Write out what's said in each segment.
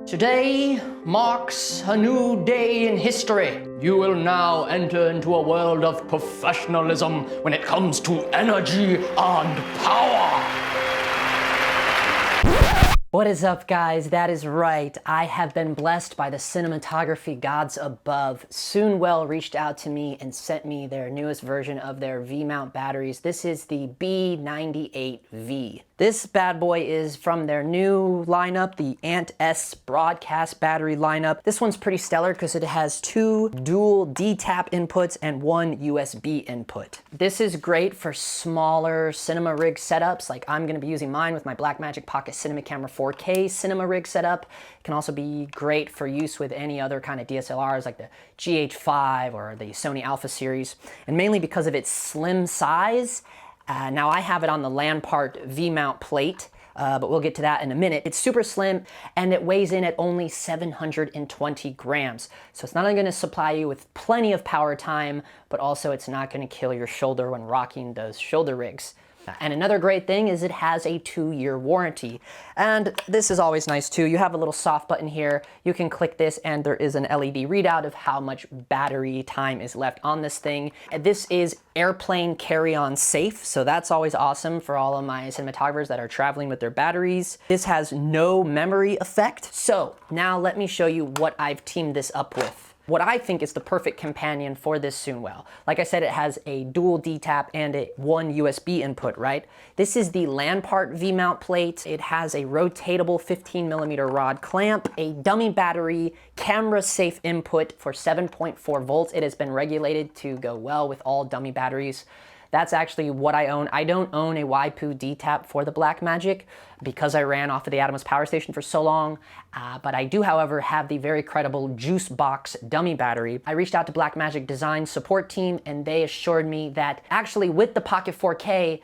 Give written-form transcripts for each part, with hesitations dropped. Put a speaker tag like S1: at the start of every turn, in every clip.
S1: Today marks a new day in history. You will now enter into a world of professionalism when it comes to energy and power.
S2: What is up, guys? That is right. I have been blessed by the cinematography gods above. SOONWELL reached out to me and sent me their newest version of their V-mount batteries. This is the B98V. This bad boy is from their new lineup, the Ant-S broadcast battery lineup. This one's pretty stellar because it has two dual D-tap inputs and one USB input. This is great for smaller cinema rig setups, like I'm gonna be using mine with my BlackMagic Pocket Cinema Camera 4K cinema rig setup. It can also be great for use with any other kind of DSLRs like the GH5 or the Sony Alpha series, and mainly because of its slim size. Now I have it on the LanParte V-mount plate, but we'll get to that in a minute. It's super slim and it weighs in at only 720 grams. So it's not only gonna supply you with plenty of power time, but also it's not gonna kill your shoulder when rocking those shoulder rigs. And another great thing is it has a 2-year warranty. And this is always nice too. You have a little soft button here. You can click this and there is an LED readout of how much battery time is left on this thing. And this is airplane carry-on safe, so that's always awesome for all of my cinematographers that are traveling with their batteries. This has no memory effect. So now let me show you what I've teamed this up with. What I think is the perfect companion for this SOONWELL. Like I said, it has a dual D-tap and one USB input, right? This is the LanParte V-mount plate. It has a rotatable 15mm rod clamp, a dummy battery, camera safe input for 7.4 volts. It has been regulated to go well with all dummy batteries. That's actually what I own. I don't own a waipu D-tap for the BlackMagic because I ran off of the Atomos power station for so long, but I do, however, have the very credible JuiceBox dummy battery. I reached out to BlackMagic design support team and they assured me that actually with the Pocket 4K,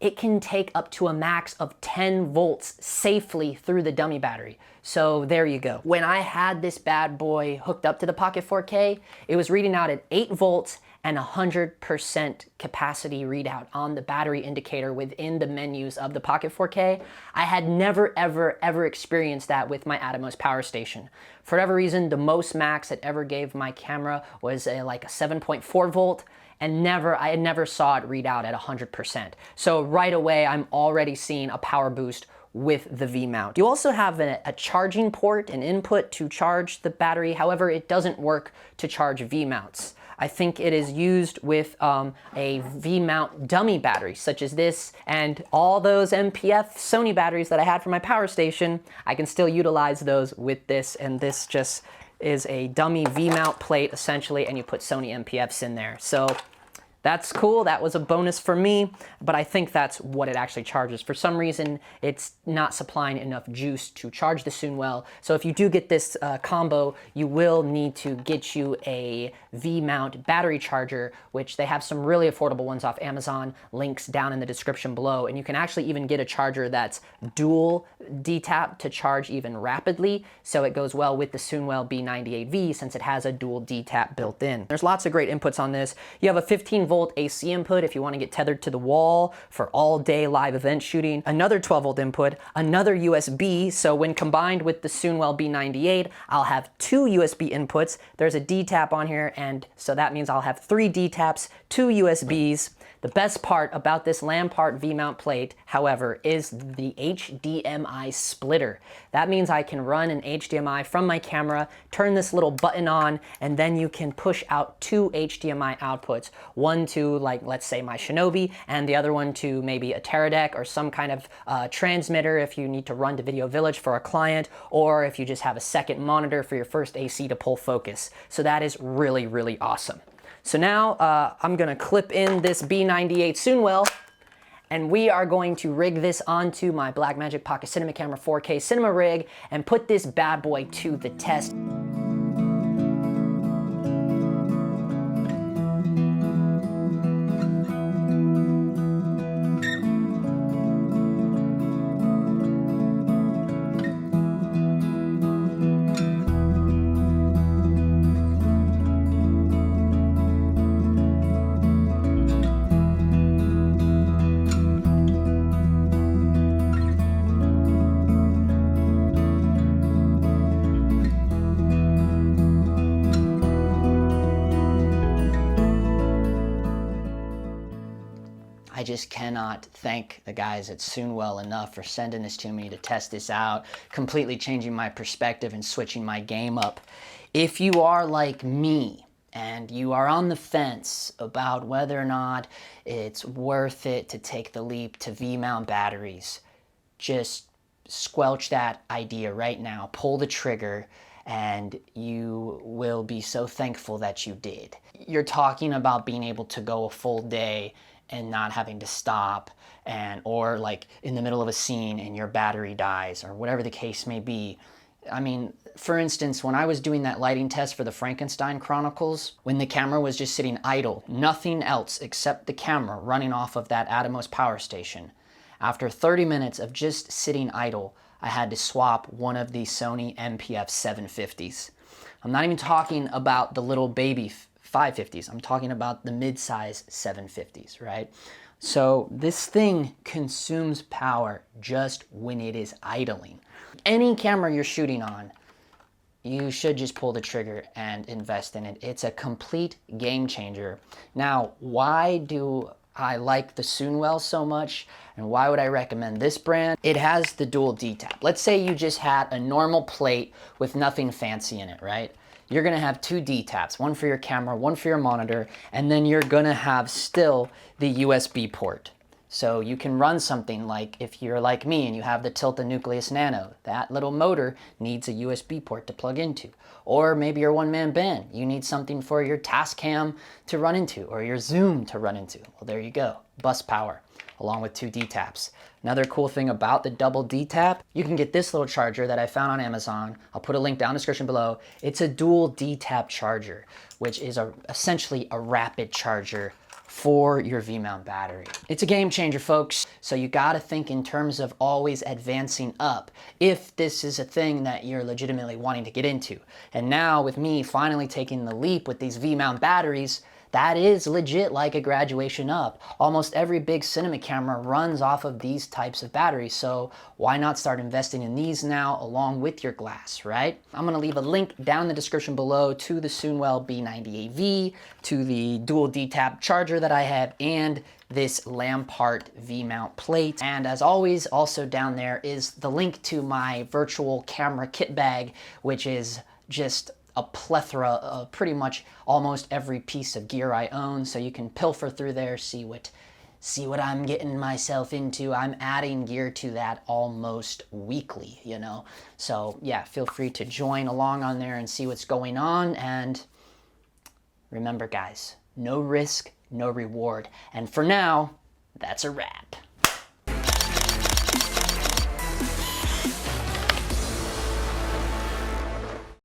S2: it can take up to a max of 10 volts safely through the dummy battery. So there you go. When I had this bad boy hooked up to the Pocket 4K, it was reading out at 8 volts and 100% capacity readout on the battery indicator within the menus of the Pocket 4K. I had never, ever experienced that with my Atomos power station. For whatever reason, the most max it ever gave my camera was like a 7.4 volt, and I never saw it read out at 100%. So right away, I'm already seeing a power boost with the V-mount. You also have a charging port, an input to charge the battery. However, it doesn't work to charge V-mounts. I think it is used with a V-mount dummy battery, such as this, and all those MPF Sony batteries that I had for my power station, I can still utilize those with this, and this just is a dummy V-mount plate, essentially, and you put Sony MPFs in there. So that's cool. That was a bonus for me, but I think that's what it actually charges. For some reason, it's not supplying enough juice to charge the SOONWELL. So if you do get this combo, you will need to get you a V-mount battery charger, which they have some really affordable ones off Amazon. Links down in the description below. And you can actually even get a charger that's dual D-tap to charge even rapidly. So it goes well with the SOONWELL B98V since it has a dual D-tap built in. There's lots of great inputs on this. You have a 15-volt AC input if you want to get tethered to the wall for all day live event shooting, another 12-volt input, another USB, so when combined with the SOONWELL B98, I'll have 2 USB inputs. There's a D-tap on here, and so that means I'll have 3 D-taps, 2 USBs. The best part about this LanParte V-mount plate, however, is the HDMI splitter. That means I can run an HDMI from my camera, turn this little button on, and then you can push out 2 HDMI outputs. One to, like, let's say my Shinobi, and the other one to maybe a Teradek or some kind of transmitter if you need to run to Video Village for a client, or if you just have a second monitor for your first AC to pull focus. So that is really, really awesome. So now I'm gonna clip in this B98 SOONWELL, and we are going to rig this onto my BlackMagic Pocket Cinema Camera 4K cinema rig and put this bad boy to the test. just cannot thank the guys at SOONWELL enough for sending this to me to test this out, completely changing my perspective and switching my game up. If you are like me and you are on the fence about whether or not it's worth it to take the leap to V-mount batteries, just squelch that idea right now, pull the trigger, and you will be so thankful that you did. You're talking about being able to go a full day and not having to stop, or like in the middle of a scene and your battery dies, or whatever the case may be. I mean, for instance, when I was doing that lighting test for the Frankenstein Chronicles, when the camera was just sitting idle, nothing else except the camera running off of that Atomos power station, after 30 minutes of just sitting idle, I had to swap one of the Sony MPF 750s. I'm not even talking about the little baby 550s. I'm talking about the mid-size 750s, right? So this thing consumes power just when it is idling. Any camera you're shooting on, you should just pull the trigger and invest in it. It's a complete game changer. Now, why do I like the SOONWELL so much, and why would I recommend this brand? It has the dual D-tap. Let's say you just had a normal plate with nothing fancy in it, right? You're gonna have two D-taps, one for your camera, one for your monitor, and then you're gonna have still the USB port. So you can run something like, if you're like me and you have the Tilta Nucleus Nano, that little motor needs a USB port to plug into. Or maybe you're one-man band, you need something for your task cam to run into, or your zoom to run into. Well, there you go, bus power, along with two D-taps. Another cool thing about the double D-tap, you can get this little charger that I found on Amazon. I'll put a link down in the description below. It's a dual D-tap charger, which is essentially a rapid charger for your V-mount battery. It's a game changer, folks. So you gotta think in terms of always advancing up if this is a thing that you're legitimately wanting to get into. And now with me finally taking the leap with these V-mount batteries, that is legit like a graduation up. Almost every big cinema camera runs off of these types of batteries, so why not start investing in these now along with your glass, right? I'm gonna leave a link down in the description below to the SOONWELL B90AV, to the dual D-tap charger that I have, and this LanParte V-mount plate. And as always, also down there is the link to my virtual camera kit bag, which is just a plethora of pretty much almost every piece of gear I own, so you can pilfer through there, see what I'm getting myself into. I'm adding gear to that almost weekly, you know? So yeah, feel free to join along on there and see what's going on. And remember guys, no risk, no reward. And for now, that's a wrap.